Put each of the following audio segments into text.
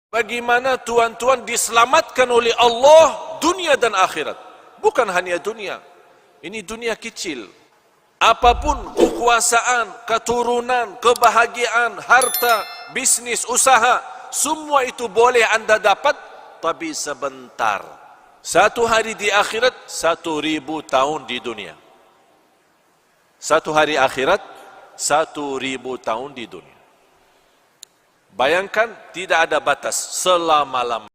Bagaimana tuan-tuan diselamatkan oleh Allah dunia dan akhirat. Bukan hanya dunia. Ini dunia kecil. Apapun kekuasaan, keturunan, kebahagiaan, harta, bisnis, usaha, semua itu boleh anda dapat, tapi sebentar. Satu hari di akhirat, 1000 tahun di dunia. Satu hari akhirat, 1000 tahun di dunia. Bayangkan, tidak ada batas selama-lamanya.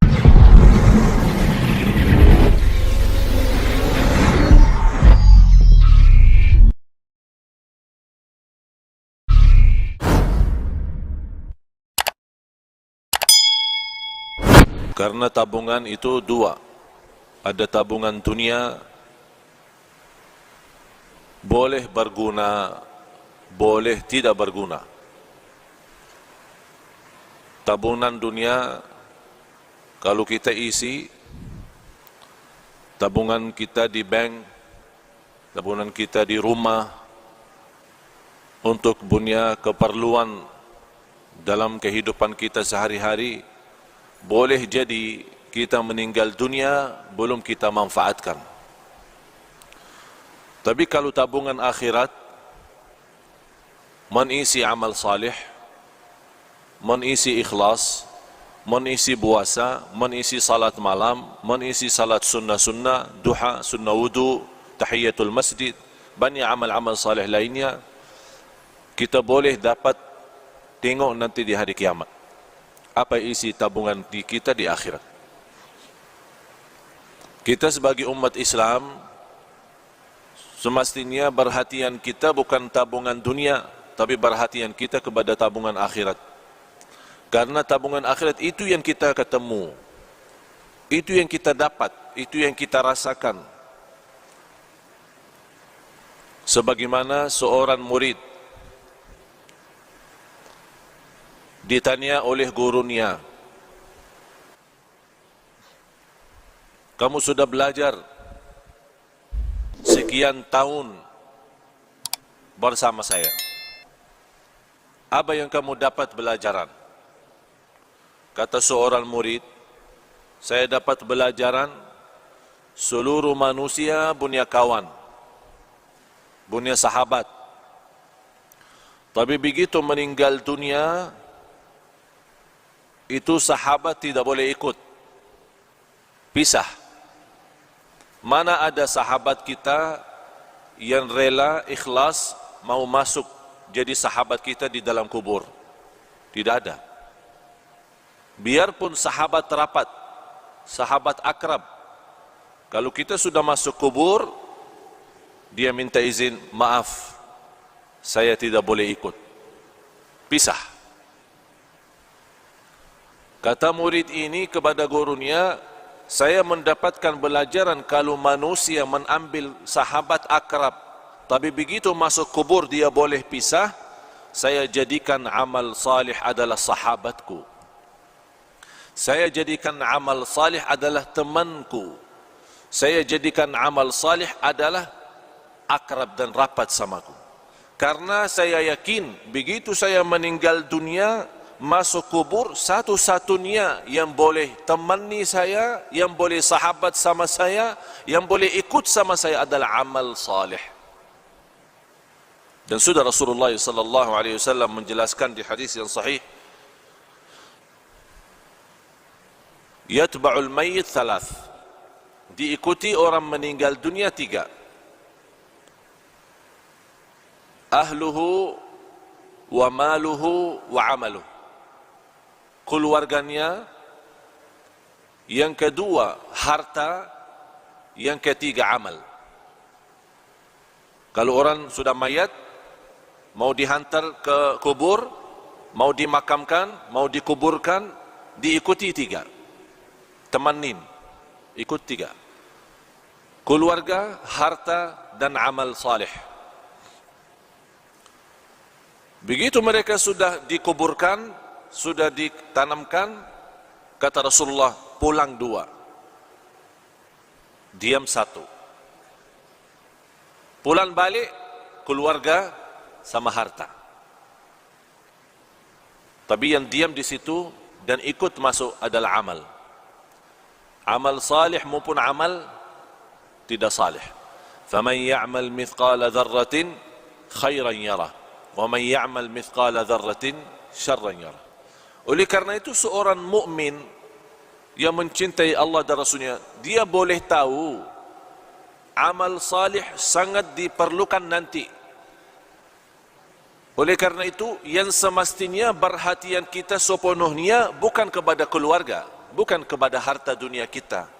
Karena tabungan itu dua. Ada tabungan dunia, boleh berguna, boleh tidak berguna. Tabungan dunia, kalau kita isi, tabungan kita di bank, tabungan kita di rumah, untuk punya keperluan dalam kehidupan kita sehari-hari, boleh jadi kita meninggal dunia, belum kita manfaatkan. Tapi kalau tabungan akhirat, mengisi amal salih, mengisi ikhlas, mengisi puasa, mengisi salat malam, mengisi salat sunnah-sunnah, duha, sunnah wudu, tahiyatul masjid, banyak amal-amal salih lainnya, kita boleh dapat tengok nanti di hari kiamat. Apa isi tabungan kita di akhirat. Kita sebagai umat Islam, semestinya perhatian kita bukan tabungan dunia, tapi perhatian kita kepada tabungan akhirat. Karena tabungan akhirat itu yang kita ketemu, itu yang kita dapat, itu yang kita rasakan. Sebagaimana seorang murid ditanya oleh gurunya, kamu sudah belajar sekian tahun bersama saya, apa yang kamu dapat belajaran? Kata seorang murid, saya dapat belajaran seluruh manusia punya kawan, punya sahabat. Tapi begitu meninggal dunia, itu sahabat tidak boleh ikut, pisah. Mana ada sahabat kita yang rela, ikhlas, mau masuk jadi sahabat kita di dalam kubur? Tidak ada. Biarpun sahabat rapat, sahabat akrab, kalau kita sudah masuk kubur, dia minta izin, maaf, saya tidak boleh ikut, pisah. Kata murid ini kepada gurunya, saya mendapatkan pelajaran kalau manusia mengambil sahabat akrab, tapi begitu masuk kubur dia boleh pisah, saya jadikan amal salih adalah sahabatku. Saya jadikan amal salih adalah temanku. Saya jadikan amal salih adalah akrab dan rapat samaku. Karena saya yakin begitu saya meninggal dunia, masuk kubur, satu-satunya yang boleh temani saya, yang boleh sahabat sama saya, yang boleh ikut sama saya adalah amal salih. Dan sudah Rasulullah sallallahu alaihi wasallam menjelaskan di hadis yang sahih, yatba'ul mayyit thalath, diikuti orang meninggal dunia 3. Ahluhu wa maluhu wa amaluhu, keluarganya, yang kedua harta, yang ketiga amal. Kalau orang sudah mayat, mau dihantar ke kubur, mau dimakamkan, mau dikuburkan, diikuti 3. Temanin, ikut 3. Keluarga, harta, dan amal salih. Begitu mereka sudah dikuburkan, sudah ditanamkan, kata Rasulullah, pulang 2, diam 1. Pulang balik, keluarga sama harta. Tapi yang diam di situ dan ikut masuk adalah amal. Amal salih maupun amal tidak salih. Faman ya'mal mithqala dzarratin khairan yarah, wa man ya'mal mithqala dzarratin syarran yarah. Oleh karena itu seorang mukmin yang mencintai Allah dan Rasulnya, dia boleh tahu amal salih sangat diperlukan nanti. Oleh karena itu, yang semestinya perhatian kita sepenuhnya bukan kepada keluarga, bukan kepada harta dunia kita,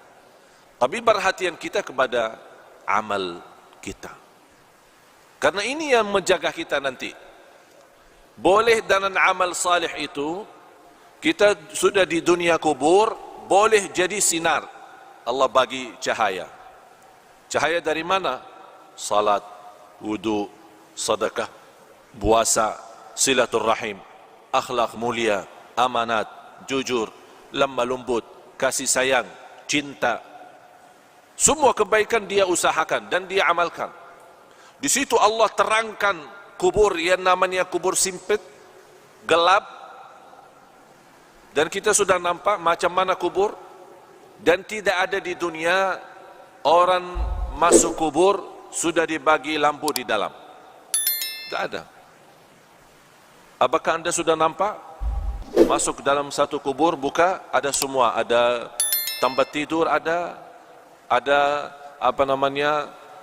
tapi perhatian kita kepada amal kita. Karena ini yang menjaga kita nanti. Boleh dengan amal salih itu, kita sudah di dunia kubur, boleh jadi sinar. Allah bagi cahaya. Cahaya dari mana? Salat, wudu, sedekah, puasa, silaturrahim, akhlak mulia, amanat, jujur, lemah lembut, kasih sayang, cinta. Semua kebaikan dia usahakan dan dia amalkan. Di situ Allah terangkan kubur yang namanya kubur sempit, gelap. Dan kita sudah nampak macam mana kubur. Dan tidak ada di dunia orang masuk kubur sudah dibagi lampu di dalam. Tidak ada. Apakah anda sudah nampak? Masuk dalam satu kubur, buka, ada semua. Ada tempat tidur, ada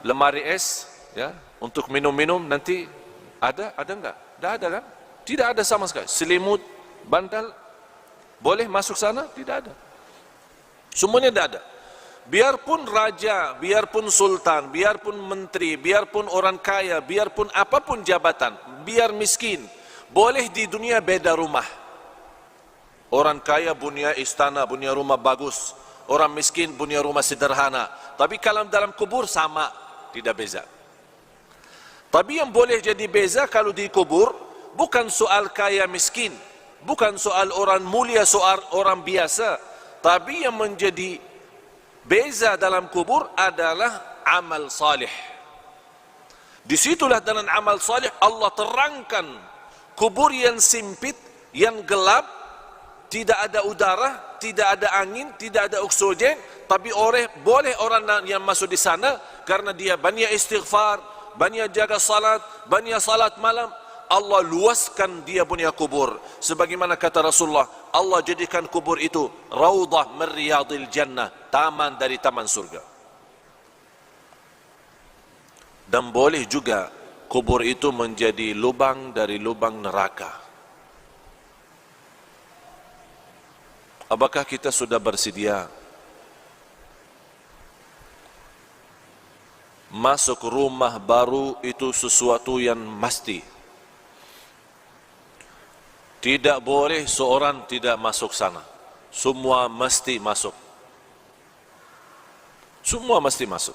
lemari es, ya, untuk minum-minum nanti. Ada enggak? Tidak ada kan? Tidak ada sama sekali. Selimut, bantal, boleh masuk sana? Tidak ada. Semuanya tidak ada. Biarpun raja, biarpun sultan, biarpun menteri, biarpun orang kaya, biarpun apapun jabatan, biar miskin, boleh di dunia beda rumah. Orang kaya punya istana, punya rumah bagus. Orang miskin punya rumah sederhana. Tapi kalau dalam kubur sama, tidak beza. Tapi yang boleh jadi beza kalau di kubur, bukan soal kaya miskin, bukan soal orang mulia, soal orang biasa. Tapi yang menjadi beza dalam kubur adalah amal salih. Disitulah dalam amal salih Allah terangkan kubur yang sempit, yang gelap, tidak ada udara, tidak ada angin, tidak ada oksigen, tapi boleh orang yang masuk di sana karena dia banyak istighfar, banyak jaga salat, banyak salat malam. Allah luaskan dia punya kubur. Sebagaimana kata Rasulullah, Allah jadikan kubur itu raudhah min riyadil jannah, taman dari taman surga. Dan boleh juga kubur itu menjadi lubang dari lubang neraka. Apakah kita sudah bersedia masuk rumah baru itu sesuatu yang mesti? Tidak boleh seorang tidak masuk sana. Semua mesti masuk. Semua mesti masuk.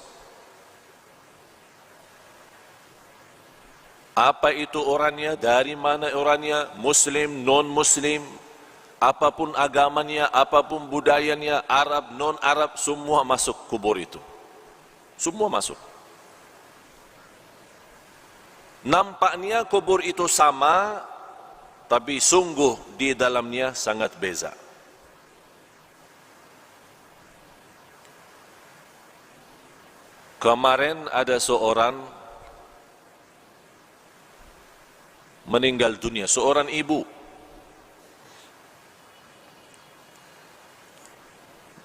Apa itu orangnya, dari mana orangnya, muslim, non-muslim, apapun agamanya, apapun budayanya, Arab, non-Arab, semua masuk kubur itu. Semua masuk. Nampaknya kubur itu sama, tapi sungguh di dalamnya sangat beza. Kemarin ada seorang meninggal dunia, seorang ibu.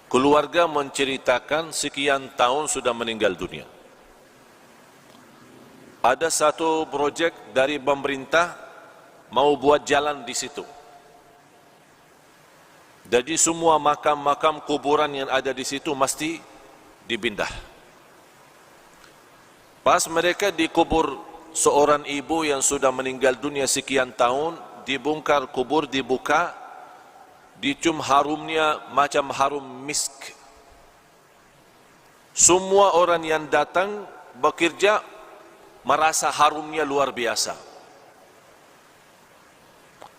Keluarga menceritakan sekian tahun sudah meninggal dunia. Ada satu projek dari pemerintah mau buat jalan di situ. Jadi semua makam-makam kuburan yang ada di situ mesti dipindah. Pas mereka dikubur seorang ibu yang sudah meninggal dunia sekian tahun, dibongkar kubur, dibuka, dicium harumnya macam harum misk. Semua orang yang datang bekerja merasa harumnya luar biasa.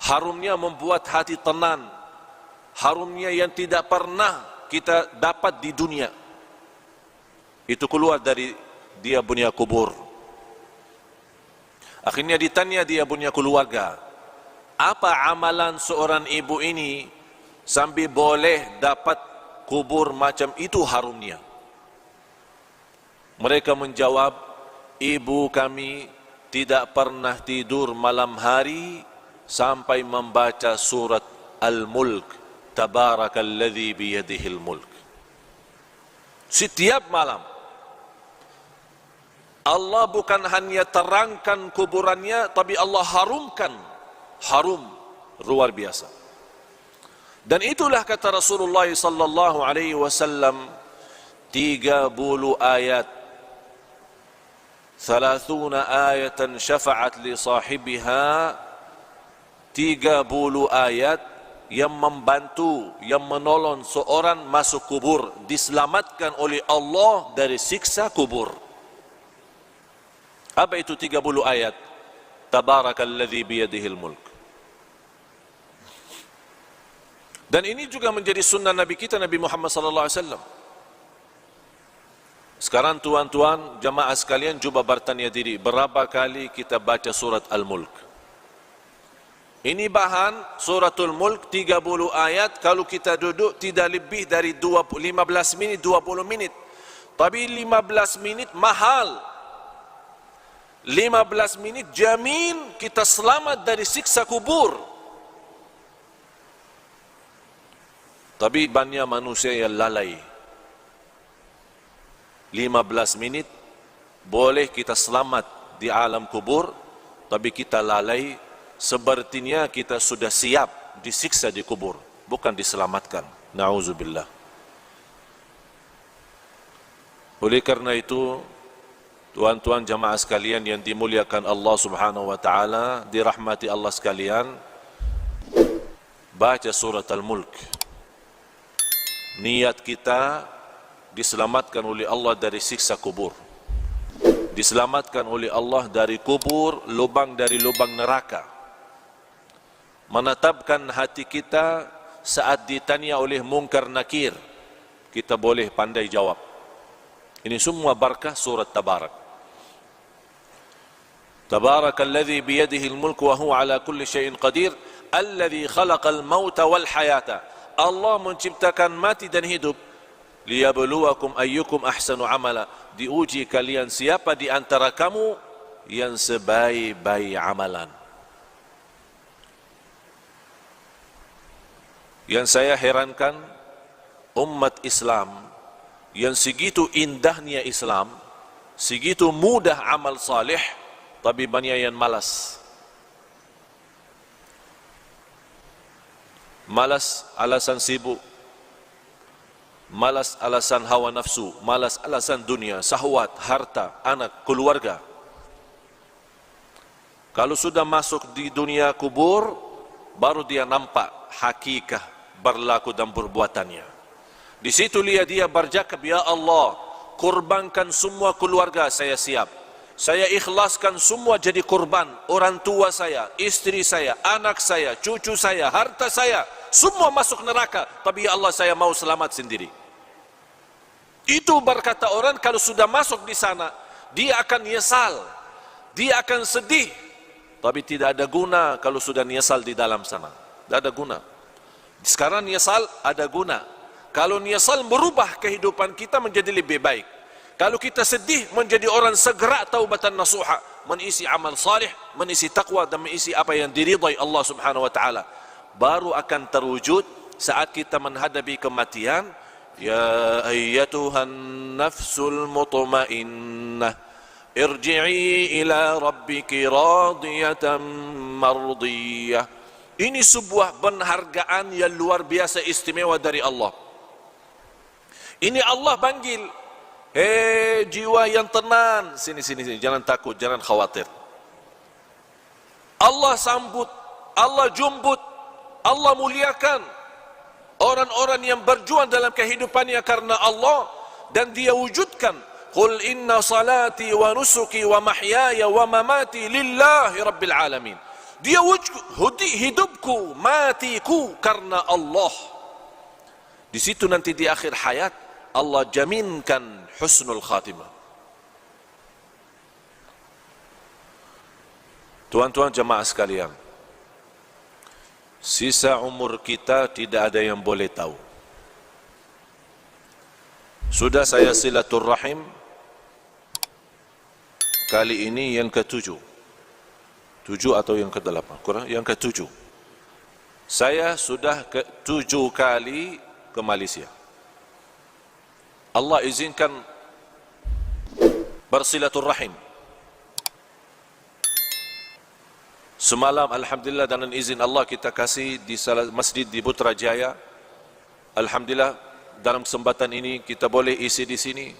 Harumnya membuat hati tenang. Harumnya yang tidak pernah kita dapat di dunia. Itu keluar dari dia punya kubur. Akhirnya ditanya dia punya keluarga, apa amalan seorang ibu ini sambil boleh dapat kubur macam itu harumnya. Mereka menjawab, ibu kami tidak pernah tidur malam hari sampai membaca surat Al-Mulk, Tabarakalladzi biyadihil mulk. Setiap malam. Allah bukan hanya terangkan kuburannya, tapi Allah harumkan. Harum luar biasa. Dan itulah kata Rasulullah sallallahu alaihi wasallam, 30 ayat, 30 ayatan syafa'at li sahibiha, 30 ayat yang membantu, yang menolong seorang masuk kubur, diselamatkan oleh Allah dari siksa kubur. Apa itu 30 ayat? Tabarakalladzi biyadihil mulk. Dan ini juga menjadi sunnah Nabi kita, Nabi Muhammad sallallahu alaihi wasallam. Sekarang tuan-tuan, jamaah sekalian, cuba bertanya diri, berapa kali kita baca surat Al-Mulk? Ini bahan suratul Mulk 30 ayat, kalau kita duduk tidak lebih dari 15 minit, 20 menit. Tapi 15 menit mahal. 15 menit jamin kita selamat dari siksa kubur. Tapi banyak manusia yang lalai. 15 menit boleh kita selamat di alam kubur, tapi kita lalai. Sepertinya kita sudah siap disiksa di kubur, bukan diselamatkan. Na'udzubillah. Oleh karena itu, tuan-tuan jamaah sekalian yang dimuliakan Allah subhanahu wa ta'ala, dirahmati Allah sekalian, baca surat Al-Mulk. Niat kita diselamatkan oleh Allah dari siksa kubur, diselamatkan oleh Allah dari kubur, lubang dari lubang neraka. Menetapkan hati kita saat ditanya oleh mungkar nakir, kita boleh pandai jawab. Ini semua barakah surat Tabarak. Tabarakalladzi biyadihil mulku wa huwa ala kulli syai'in qadir, alladzi khalaqal mauta wal hayata. Allah menciptakan mati dan hidup, liyabluwakum ayyukum ahsanu amala. Diuji kalian siapa di antara kamu yang sebaik-baik amalan. Yang saya herankan, umat Islam yang segitu indahnya Islam, segitu mudah amal saleh, tapi banyak yang malas. Malas alasan sibuk, malas alasan hawa nafsu, malas alasan dunia, syahwat, harta, anak, keluarga. Kalau sudah masuk di dunia kubur, baru dia nampak hakikat berlaku dan perbuatannya. Di situ dia bercakap, ya Allah, kurbankan semua keluarga saya siap. Saya ikhlaskan semua jadi kurban. Orang tua saya, istri saya, anak saya, cucu saya, harta saya, semua masuk neraka. Tapi ya Allah, saya mau selamat sendiri. Itu berkata orang kalau sudah masuk di sana, dia akan nyesal, dia akan sedih. Tapi tidak ada guna kalau sudah nyesal di dalam sana. Tidak ada guna. Sekarang nyesal ada guna. Kalau nyesal merubah kehidupan kita menjadi lebih baik. Kalau kita sedih menjadi orang segera taubatan nasuha, mengisi amal salih, mengisi taqwa dan mengisi apa yang diridai Allah Subhanahu wa taala. Baru akan terwujud saat kita menghadapi kematian. Ya ayyatuhan nafsul mutmainnah, irji'i ila rabbiki radiyatan mardiyah. Ini sebuah penghargaan yang luar biasa istimewa dari Allah. Ini Allah panggil, hei jiwa yang tenang, sini, jangan takut, jangan khawatir. Allah sambut, Allah jumbut, Allah muliakan orang-orang yang berjuang dalam kehidupannya karena Allah, dan dia wujudkan, qul inna salati wa nusuki wa mahyaya wa mamati lillahi rabbil alamin. Dia wujud hidupku, matiku karena Allah. Di situ nanti di akhir hayat Allah jaminkan husnul khatimah. Tuan-tuan jemaah sekalian, Sisa umur kita tidak ada yang boleh tahu. Sudah saya silaturrahim kali ini yang ke-7. 7 atau yang ke-8? Kurang yang ke-7. Saya sudah ke-7 kali ke Malaysia. Allah izinkan bersilaturrahim. Semalam alhamdulillah dengan izin Allah kita kasih di salah masjid di Putrajaya. Alhamdulillah dalam kesempatan ini kita boleh isi di sini.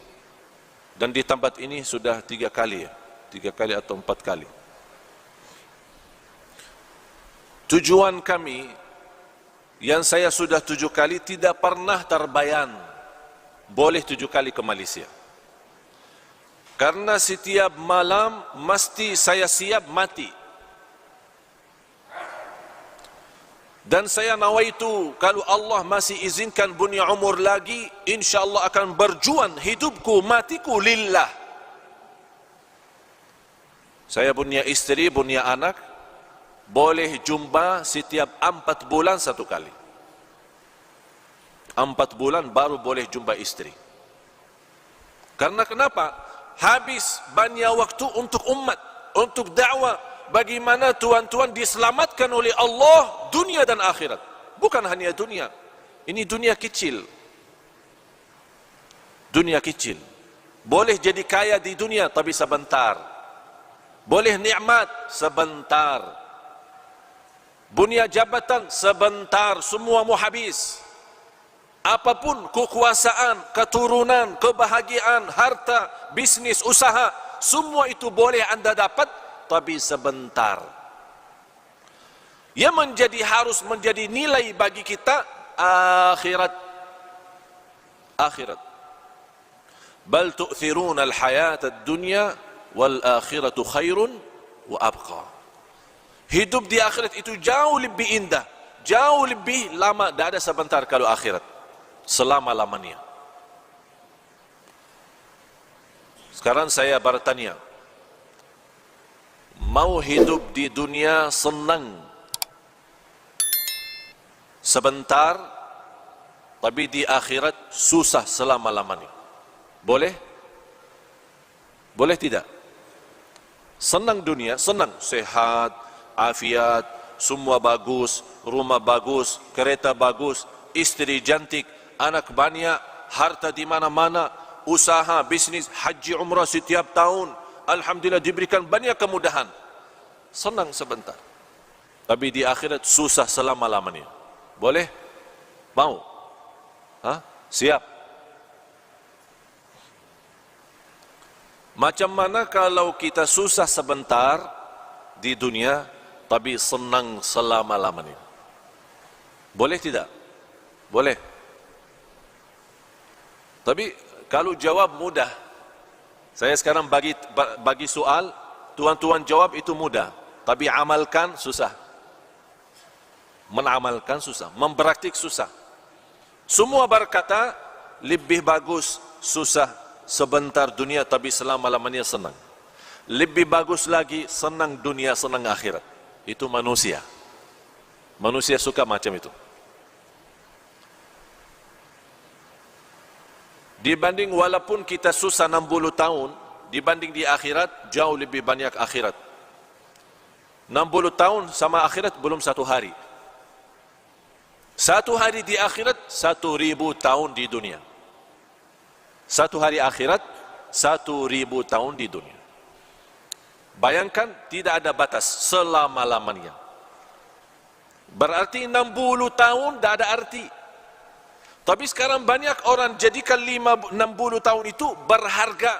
Dan di tempat ini sudah 3 kali ya. 3 kali atau 4 kali. Tujuan kami yang saya sudah 7 kali tidak pernah terbayang boleh 7 kali ke Malaysia. Karena setiap malam mesti saya siap mati. Dan saya nawaitu kalau Allah masih izinkan punya umur lagi, insyaAllah akan berjuang hidupku, matiku lillah. Saya punya istri, punya anak, boleh jumpa setiap 4 bulan 1 kali. 4 bulan baru boleh jumpa istri. Karena kenapa? Habis banyak waktu untuk umat, untuk dakwah. Bagaimana tuan-tuan diselamatkan oleh Allah dunia dan akhirat. Bukan hanya dunia. Ini dunia kecil. Dunia kecil. Boleh jadi kaya di dunia tapi sebentar. Boleh nikmat sebentar. Punya jabatan sebentar, semua mau habis. Apapun kekuasaan, keturunan, kebahagiaan, harta, bisnis, usaha, semua itu boleh anda dapat tapi sebentar. Yang harus menjadi nilai bagi kita akhirat. Akhirat. Bal tu'thiruna al-hayata ad-dunya wal akhiratu khairun wa abqa. Hidup di akhirat itu jauh lebih indah, jauh lebih lama. Tidak ada sebentar kalau akhirat, selama-lamanya. Sekarang saya bertanya, mau hidup di dunia senang sebentar, tapi di akhirat susah selama-lamanya. Boleh? Boleh tidak? Senang dunia, senang, sehat, afiat, semua bagus, rumah bagus, kereta bagus, istri cantik, anak banyak, harta di mana-mana, usaha, bisnis, haji, umrah setiap tahun. Alhamdulillah diberikan banyak kemudahan. Senang sebentar. Tapi di akhirat susah selama-lamanya. Boleh? Mau? Siap? Macam mana kalau kita susah sebentar di dunia, tapi senang selama-lamanya? Boleh tidak? Boleh. Tapi kalau jawab mudah, saya sekarang bagi soal, tuan-tuan jawab itu mudah, tapi amalkan susah. Menamalkan susah, mempraktik susah. Semua berkata lebih bagus susah sebentar dunia tapi selama-lamanya senang. Lebih bagus lagi senang dunia, senang akhirat. Itu manusia. Manusia suka macam itu. Dibanding walaupun kita susah 60 tahun, dibanding di akhirat, jauh lebih banyak akhirat. 60 tahun sama akhirat belum 1 hari. 1 hari di akhirat, 1000 tahun di dunia. 1 hari akhirat, 1000 tahun di dunia. Bayangkan, tidak ada batas, selama-lamanya. Berarti 60 tahun tidak ada arti. Tapi sekarang banyak orang jadikan 60 tahun itu berharga.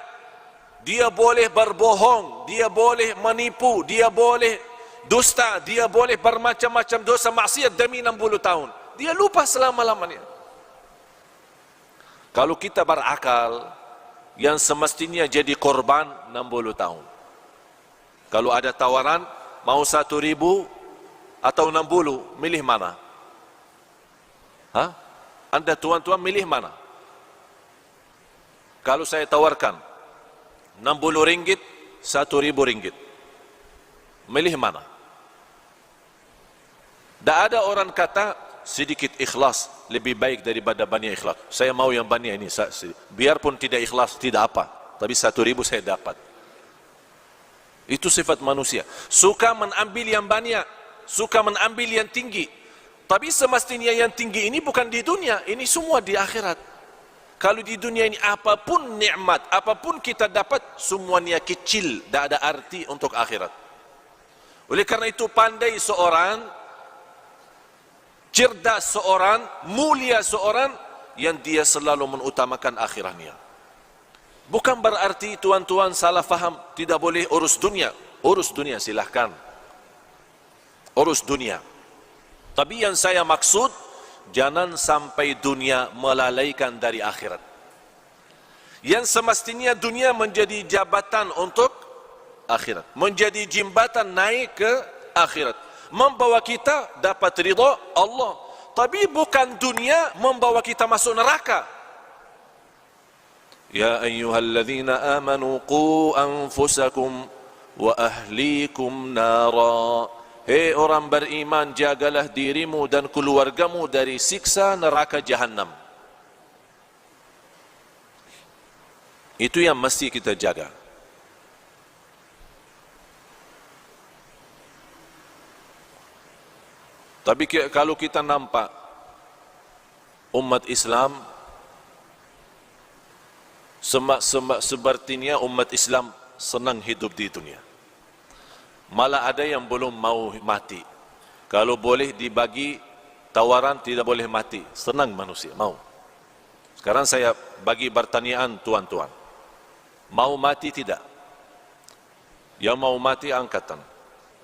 Dia boleh berbohong, dia boleh menipu, dia boleh dusta, dia boleh bermacam-macam dosa maksiat demi 60 tahun. Dia lupa selama-lamanya. Kalau kita berakal, yang semestinya jadi korban 60 tahun. Kalau ada tawaran, mau 1.000 atau 60, milih mana? Anda tuan-tuan milih mana? Kalau saya tawarkan 60 ringgit, 1.000 ringgit, milih mana? Tak ada orang kata sedikit ikhlas lebih baik daripada banyak ikhlas. Saya mau yang banyak ini, biarpun tidak ikhlas tidak apa, tapi 1.000 saya dapat. Itu sifat manusia, suka mengambil yang banyak, suka mengambil yang tinggi. Tapi semestinya yang tinggi ini bukan di dunia, ini semua di akhirat. Kalau di dunia ini apapun nikmat, apapun kita dapat, semuanya kecil, tak ada arti untuk akhirat. Oleh karena itu pandai seorang, cerdas seorang, mulia seorang yang dia selalu mengutamakan akhiratnya. Bukan berarti tuan-tuan salah faham, tidak boleh urus dunia. Urus dunia silahkan, urus dunia. Tapi yang saya maksud, jangan sampai dunia melalaikan dari akhirat. Yang semestinya dunia menjadi jabatan untuk akhirat, menjadi jembatan naik ke akhirat, membawa kita dapat ridha Allah. Tapi bukan dunia membawa kita masuk neraka. Ya ayyuhalladzina amanu qu anfusakum wa ahlikum nara. Hei orang beriman, jagalah dirimu dan keluargamu dari siksa neraka Jahannam. Itu yang mesti kita jaga. Tapi kalau kita nampak umat Islam, sepertinya umat Islam senang hidup di dunia. Malah ada yang belum mau mati. Kalau boleh dibagi tawaran tidak boleh mati, senang manusia, mau. Sekarang saya bagi pertanyaan tuan-tuan, mau mati tidak? Yang mau mati angkatan.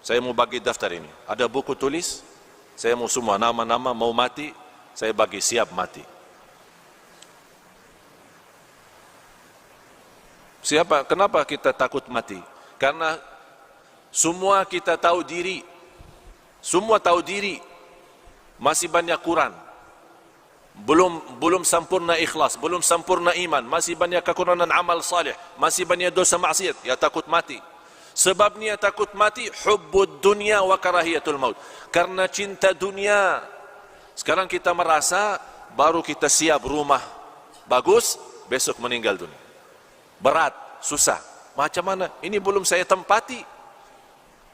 Saya mau bagi daftar ini, ada buku tulis, saya mau semua nama-nama mau mati, saya bagi siap mati. Siapa? Kenapa kita takut mati? Karena semua kita tahu diri, semua tahu diri, masih banyak kurang, belum sempurna ikhlas, belum sempurna iman, masih banyak kekurangan amal salih, masih banyak dosa maksiat, ya takut mati. Sebabnya takut mati, hubbud dunya wa karahiyatul maut, karena cinta dunia. Sekarang kita merasa baru kita siap rumah bagus, besok meninggal dunia. Berat, susah. Macam mana? Ini belum saya tempati.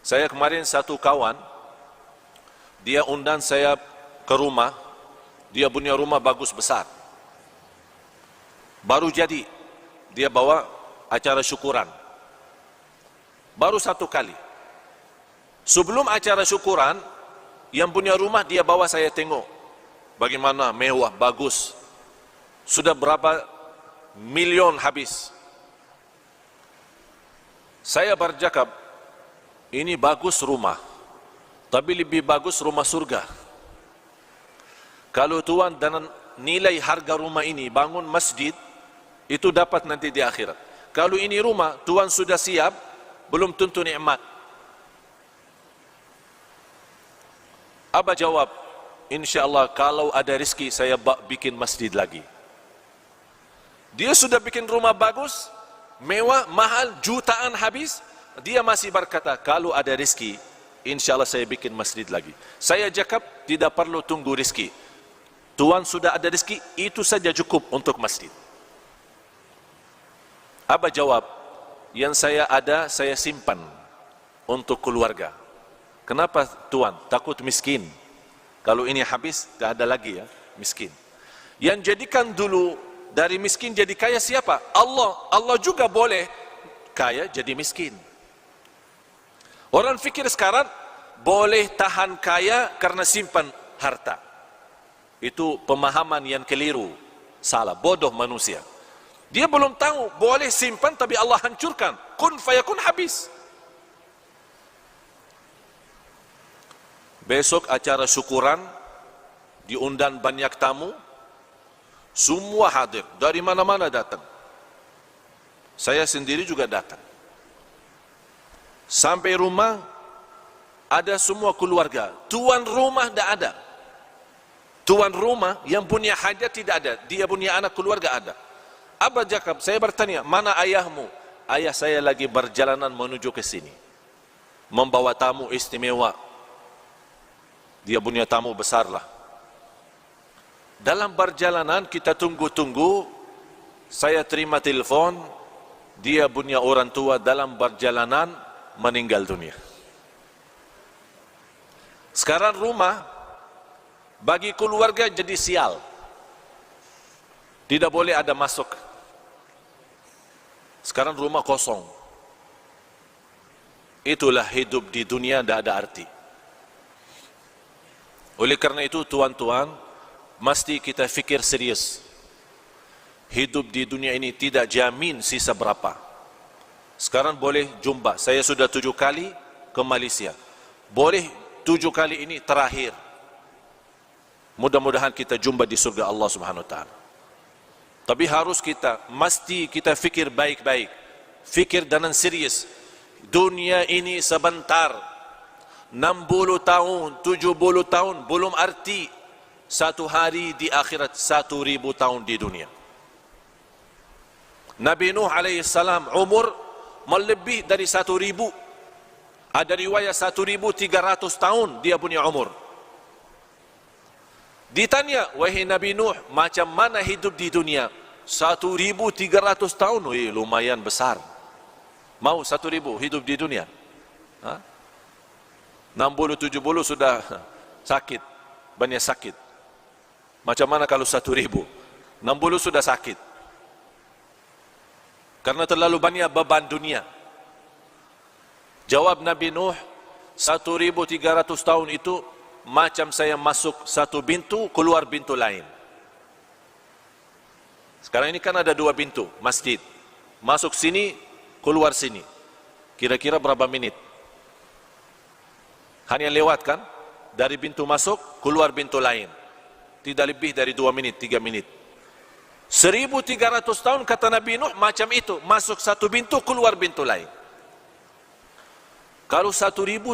Saya kemarin satu kawan, dia undang saya ke rumah, dia punya rumah bagus besar. Baru jadi, dia bawa acara syukuran. Baru satu kali. Sebelum acara syukuran, yang punya rumah dia bawa saya tengok. Bagaimana mewah, bagus. Sudah berapa milion habis. Saya bercakap, ini bagus rumah, tapi lebih bagus rumah surga. Kalau tuan dan nilai harga rumah ini bangun masjid, itu dapat nanti di akhirat. Kalau ini rumah, tuan sudah siap, belum tentu nikmat. Apa jawab? InsyaAllah kalau ada rezeki saya bikin masjid lagi. Dia sudah bikin rumah bagus, mewah, mahal, jutaan habis. Dia masih berkata, kalau ada rezeki, insya Allah saya bikin masjid lagi. Saya cakap, tidak perlu tunggu rezeki. Tuan sudah ada rezeki, itu saja cukup untuk masjid. Apa jawab? Yang saya ada, saya simpan untuk keluarga. Kenapa tuan? Takut miskin. Kalau ini habis, tak ada lagi ya, miskin. Yang jadikan dulu dari miskin jadi kaya siapa? Allah. Allah juga boleh kaya jadi miskin. Orang fikir sekarang boleh tahan kaya karena simpan harta. Itu pemahaman yang keliru, salah, bodoh manusia. Dia belum tahu boleh simpan tapi Allah hancurkan. Kun fayakun, habis. Besok acara syukuran, diundang banyak tamu, semua hadir, dari mana-mana datang. Saya sendiri juga datang. Sampai rumah, ada semua keluarga. Tuan rumah tidak ada. Tuan rumah yang punya hajat tidak ada. Dia punya anak keluarga ada. Apa Jakab? Saya bertanya, mana ayahmu? Ayah saya lagi berjalanan menuju ke sini, membawa tamu istimewa. Dia punya tamu besar lah. Dalam perjalanan kita tunggu-tunggu, saya terima telepon, dia punya orang tua dalam perjalanan meninggal dunia. Sekarang rumah bagi keluarga jadi sial. Tidak boleh ada masuk. Sekarang rumah kosong. Itulah hidup di dunia, tidak ada arti. Oleh karena itu tuan-tuan, mesti kita fikir serius. Hidup di dunia ini tidak jamin sisa berapa. Sekarang boleh jumpa, saya sudah 7 kali ke Malaysia. Boleh 7 kali ini terakhir. Mudah-mudahan kita jumpa di surga Allah Subhanahu Wa Taala. Tapi harus mesti kita fikir baik-baik. Fikir dengan serius. Dunia ini sebentar. 60 tahun, 70 tahun, belum arti. Satu hari di akhirat, 1000 tahun di dunia. Nabi Nuh alaihissalam umur melebih dari 1000. Ada riwayat 1300 tahun dia punya umur. Ditanya, wahai Nabi Nuh, macam mana hidup di dunia? 1300 tahun, lumayan besar. Mau 1000 hidup di dunia? 60-70 sudah sakit, banyak sakit. Macam mana kalau 1000? 60 sudah sakit. Karena terlalu banyak beban dunia. Jawab Nabi Nuh, 1300 tahun itu macam saya masuk satu pintu, keluar pintu lain. Sekarang ini kan ada 2 pintu, masjid. Masuk sini, keluar sini. Kira-kira berapa menit? Hanya lewat kan? Dari pintu masuk, keluar pintu lain. Tidak lebih dari 2 menit, 3 menit. 1300 tahun kata Nabi Nuh macam itu. Masuk satu pintu, keluar pintu lain. Kalau 1300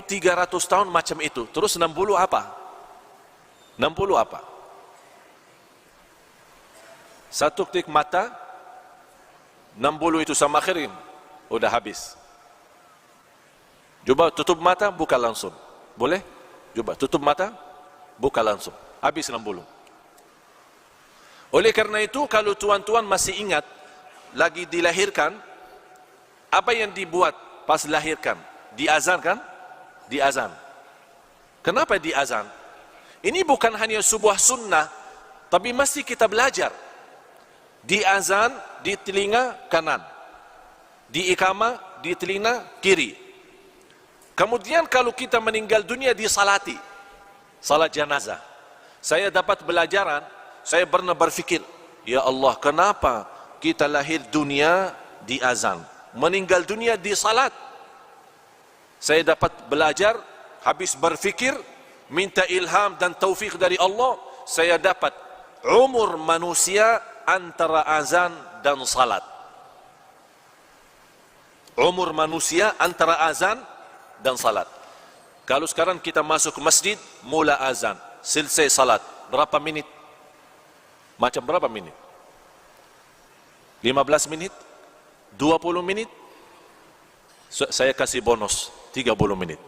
tahun macam itu, terus 60 apa? 60 apa? Satu klik mata, 60 itu sama akhirin, udah habis. Coba tutup mata, buka langsung. Boleh? Coba tutup mata, buka langsung. Habis 60. Oleh karena itu, kalau tuan-tuan masih ingat, lagi dilahirkan, apa yang dibuat pas lahirkan? Diazan kan? Diazan. Kenapa diazan? Ini bukan hanya sebuah sunnah, tapi mesti kita belajar. Diazan di telinga kanan, diiqamah di telinga kiri. Kemudian kalau kita meninggal dunia disalati, salat jenazah. Saya dapat belajaran, saya pernah berfikir, ya Allah, kenapa kita lahir dunia di azan, meninggal dunia di salat? Saya dapat belajar, habis berfikir, minta ilham dan taufik dari Allah, saya dapat umur manusia antara azan dan salat. Umur manusia antara azan dan salat. Kalau sekarang kita masuk ke masjid, mula azan, selesai salat, berapa menit? Macam berapa menit? 15 menit? 20 menit? Saya kasih bonus 30 menit.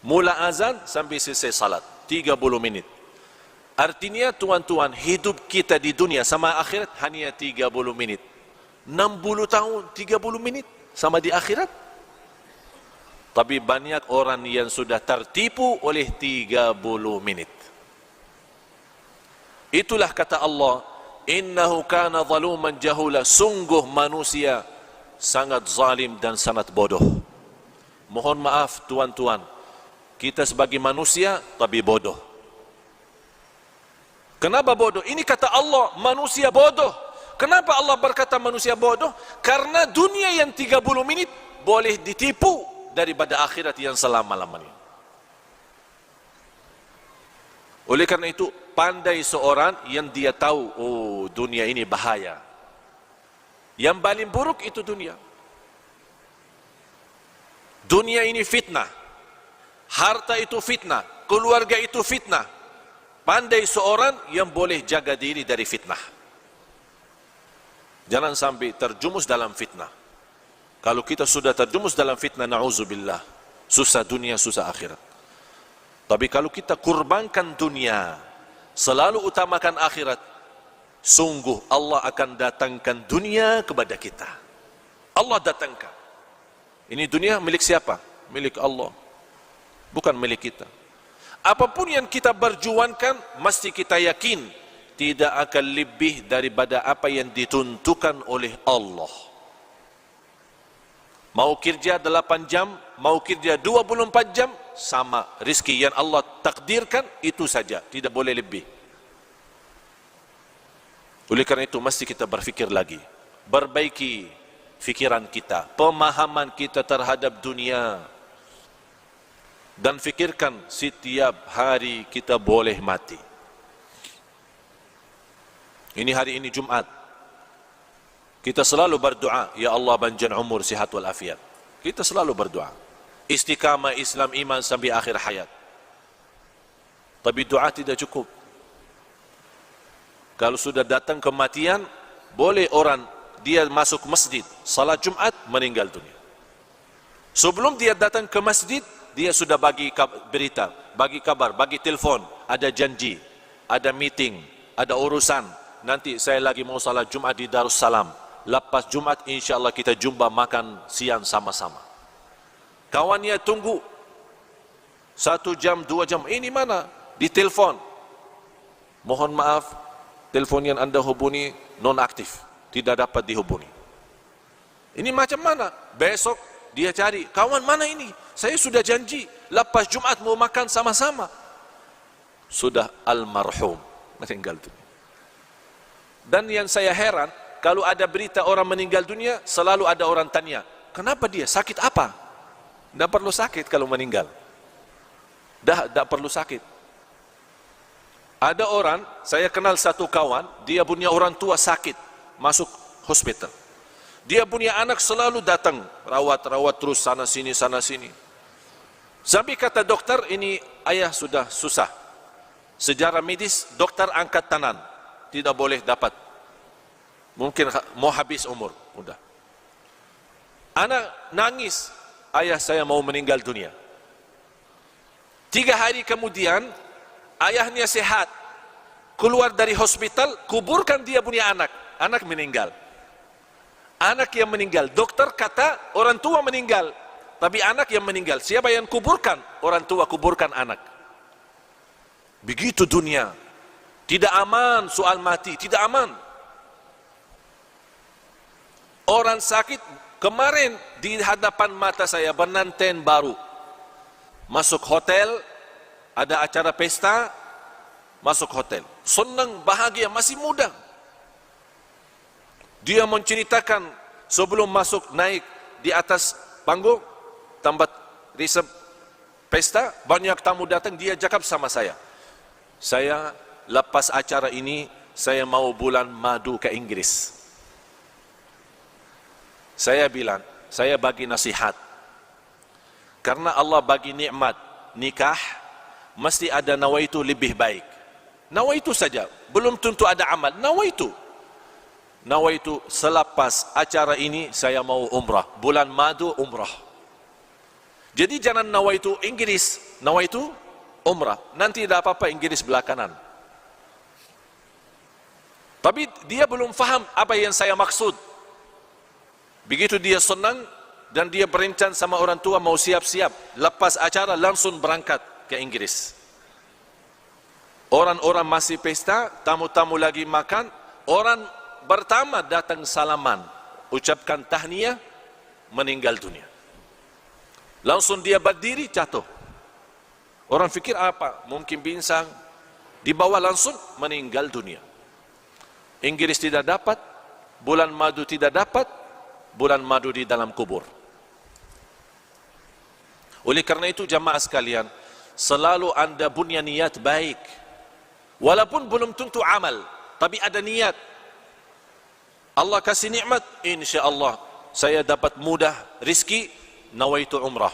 Mula azan sampai selesai salat 30 menit. Artinya tuan-tuan, hidup kita di dunia sama akhirat hanya 30 menit. 60 tahun 30 menit sama di akhirat. Tapi banyak orang yang sudah tertipu oleh 30 menit. Itulah kata Allah, innahu kana zaluman jahula, sungguh manusia sangat zalim dan sangat bodoh. Mohon maaf tuan-tuan, kita sebagai manusia tapi bodoh. Kenapa bodoh? Ini kata Allah, manusia bodoh. Kenapa Allah berkata manusia bodoh? Karena dunia yang 30 menit boleh ditipu daripada akhirat yang selama-lamanya. Oleh karena itu, pandai seorang yang dia tahu, oh dunia ini bahaya. Yang paling buruk itu dunia. Dunia ini fitnah. Harta itu fitnah. Keluarga itu fitnah. Pandai seorang yang boleh jaga diri dari fitnah. Jangan sampai terjumus dalam fitnah. Kalau kita sudah terjumus dalam fitnah, na'udzubillah, susah dunia, susah akhirat. Tapi kalau kita kurbankan dunia, selalu utamakan akhirat, sungguh Allah akan datangkan dunia kepada kita. Allah datangkan. Ini dunia milik siapa? Milik Allah, bukan milik kita. Apapun yang kita berjuangkan, mesti kita yakin tidak akan lebih daripada apa yang ditentukan oleh Allah. Mau kerja 8 jam, mau kerja 24 jam, sama rezeki yang Allah takdirkan, itu saja, tidak boleh lebih. Oleh karena itu mesti kita berfikir lagi, perbaiki fikiran kita, pemahaman kita terhadap dunia, dan fikirkan setiap hari kita boleh mati. Ini hari ini Jumat, kita selalu berdoa, ya Allah panjang umur, sihat wal afiat. Kita selalu berdoa, istiqamah Islam iman sampai akhir hayat. Tapi doa tidak cukup. Kalau sudah datang kematian, boleh orang dia masuk masjid, salat Jumat, meninggal dunia. Sebelum dia datang ke masjid, dia sudah bagi berita, bagi kabar, bagi telefon, ada janji, ada meeting, ada urusan. Nanti saya lagi mau salat Jumat di Darussalam. Lepas Jumat insyaAllah kita jumpa makan siang sama-sama. Kawannya tunggu 1 jam, 2 jam, ini mana? Di telefon. Mohon maaf, telefon yang anda hubungi non-aktif, tidak dapat dihubungi. Ini macam mana? Besok dia cari, kawan mana ini? Saya sudah janji, lepas Jumat mau makan sama-sama. Sudah almarhum, meninggal dunia. Dan yang saya heran, kalau ada berita orang meninggal dunia, selalu ada orang tanya, kenapa dia? Sakit apa? Tidak perlu sakit kalau meninggal. Tidak perlu sakit. Ada orang, saya kenal satu kawan, dia punya orang tua sakit, masuk hospital. Dia punya anak selalu datang, rawat terus sana sini. Sampai kata dokter, ini ayah sudah susah. Sejarah medis, dokter angkat tangan, tidak boleh dapat. Mungkin mau habis umur, udah. Anak nangis, ayah saya mau meninggal dunia. 3 hari kemudian, ayahnya sehat, keluar dari hospital, kuburkan dia punya anak, anak meninggal. Anak yang meninggal, dokter kata orang tua meninggal, tapi anak yang meninggal, siapa yang kuburkan? Orang tua kuburkan anak. Begitu dunia, tidak aman soal mati, tidak aman. Orang sakit, kemarin di hadapan mata saya pengantin baru, masuk hotel, ada acara pesta, masuk hotel, senang, bahagia, masih muda. Dia menceritakan sebelum masuk naik di atas panggung, tempat resep pesta, banyak tamu datang, dia cakap sama saya lepas acara ini, saya mau bulan madu ke Inggris. Saya bilang, saya bagi nasihat, karena Allah bagi nikmat nikah, mesti ada nawaitu lebih baik. Nawaitu saja, belum tentu ada amal. Nawaitu selepas acara ini saya mau umrah, bulan madu umrah. Jadi jangan nawaitu Inggris, nawaitu umrah. Nanti tidak apa-apa Inggris belakangan. Tapi dia belum faham apa yang saya maksud. Begitu dia senang dan dia berencana sama orang tua mau siap-siap, lepas acara langsung berangkat ke Inggris. Orang-orang masih pesta, tamu-tamu lagi makan, orang pertama datang salaman, ucapkan tahniah, meninggal dunia. Langsung dia berdiri, jatuh. Orang fikir apa? Mungkin pingsan, dibawa langsung meninggal dunia. Inggris tidak dapat, bulan madu tidak dapat, bulan madu di dalam kubur. Oleh karena itu jamaah sekalian, selalu anda punya niat baik. Walaupun belum tentu amal, tapi ada niat. Allah kasih nikmat, insyaAllah saya dapat mudah rizki, nawaitu umrah.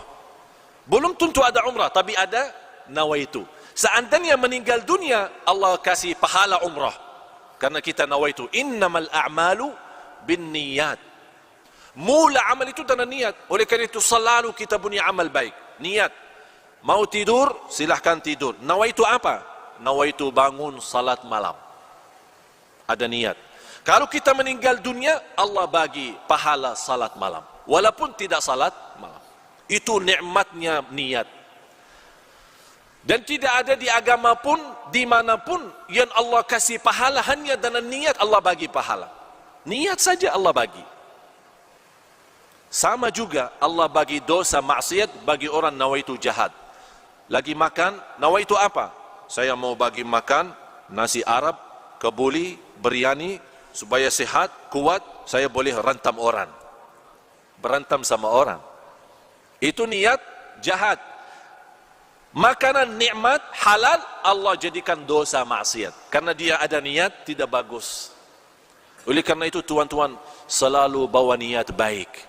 Belum tentu ada umrah, tapi ada nawaitu. Seandainya meninggal dunia, Allah kasih pahala umrah. Karena kita nawaitu, innamal a'malu bin niyat. Mula amal itu dengan niat. Oleh karena itu selalu kita punya amal baik, niat. Mau tidur, silahkan tidur. Nawaitu apa? Nawaitu bangun salat malam. Ada niat. Kalau kita meninggal dunia, Allah bagi pahala salat malam. Walaupun tidak salat malam. Itu nikmatnya niat. Dan tidak ada di agama pun, dimanapun, yang Allah kasih pahala hanya dengan niat Allah bagi pahala. Niat saja Allah bagi. Sama juga Allah bagi dosa maksiat bagi orang nawaitu jahat. Lagi makan, nawaitu apa? Saya mau bagi makan nasi Arab, kebuli, biryani, supaya sehat, kuat, saya boleh rantam orang. Berantam sama orang. Itu niat jahat. Makanan nikmat halal Allah jadikan dosa maksiat. Karena dia ada niat tidak bagus. Oleh karena itu tuan-tuan selalu bawa niat baik.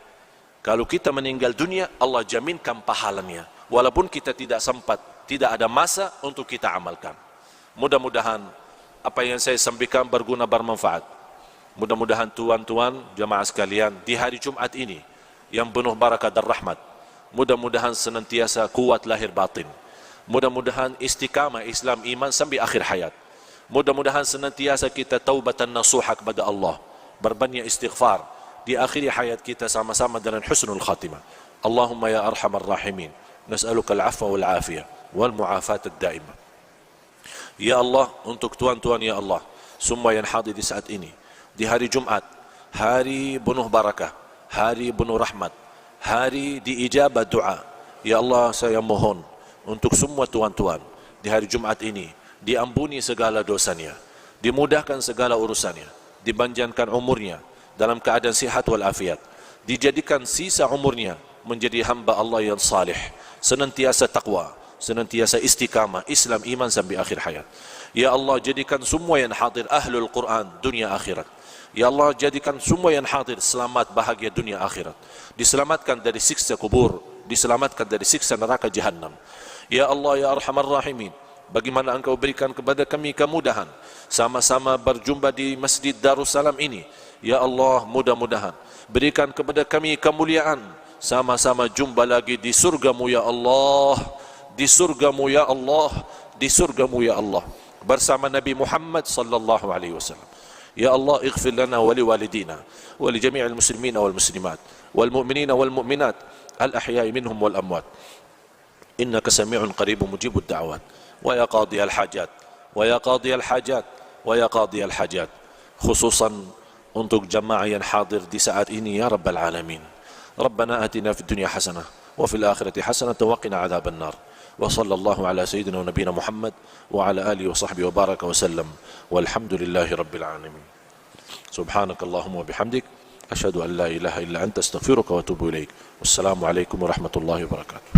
Kalau kita meninggal dunia Allah jaminkan pahalanya. Walaupun kita tidak sempat, tidak ada masa untuk kita amalkan. Mudah-mudahan apa yang saya sampaikan berguna bermanfaat. Mudah-mudahan tuan-tuan jemaah sekalian di hari Jumat ini yang penuh barakah dan rahmat, mudah-mudahan senantiasa kuat lahir batin. Mudah-mudahan istiqamah Islam iman sampai akhir hayat. Mudah-mudahan senantiasa kita taubatan nasuha kepada Allah, berbanyak istighfar di akhir hayat kita sama-sama dengan husnul khatimah. Allahumma ya arhamar rahimin, nas'aluka al-'afwa wal 'afiyah wal mu'afat ad-daimah. Ya Allah, untuk tuan-tuan ya Allah, semua yang hadir di saat ini, di hari Jumat, hari penuh barakah, hari penuh rahmat, hari diijabah doa. Ya Allah, saya mohon untuk semua tuan-tuan di hari Jumat ini diampuni segala dosanya, dimudahkan segala urusannya, dipanjangkan umurnya dalam keadaan sihat wal afiat, dijadikan sisa umurnya menjadi hamba Allah yang salih, senantiasa taqwa, senantiasa istiqamah Islam iman sampai akhir hayat. Ya Allah, jadikan semua yang hadir ahlul Quran dunia akhirat. Ya Allah, jadikan semua yang hadir selamat bahagia dunia akhirat, diselamatkan dari siksa kubur, diselamatkan dari siksa neraka jahannam. Ya Allah ya arhamar rahimin, bagaimana engkau berikan kepada kami kemudahan sama-sama berjumpa di Masjid Darussalam ini. Ya Allah, mudah-mudahan berikan kepada kami kemuliaan sama-sama jumpa lagi di surgamu ya Allah, di surgamu ya Allah, di surgamu ya Allah, bersama Nabi Muhammad sallallahu alaihi wasallam. Ya Allah, ighfir lana wa liwalidina wa li jami'il muslimina wal muslimat wal mu'minina wal mu'minat al ahya'i minhum wal amwat. Innaka sami'un qaribun mujibud da'wat. Wa ya qadiyal hajat, wa ya qadiyal hajat, wa ya qadiyal hajat. Khususan untuk jamaah yang hadir di saat ini ya Rabbal Alamin. Rabbana atina fid dunya hasanah wa fil akhirati hasanah wa qina adzaban nar. Wa sallallahu ala sayyidina wa nabiyina Muhammad wa ala alihi wa sahbihi wa baraka wa sallam. Walhamdulillahi rabbil alamin. Subhanakallahumma wa bihamdik, asyhadu an la ilaha illa anta astaghfiruka wa atubu ilaik. Wassalamu alaikum warahmatullahi wabarakatuh.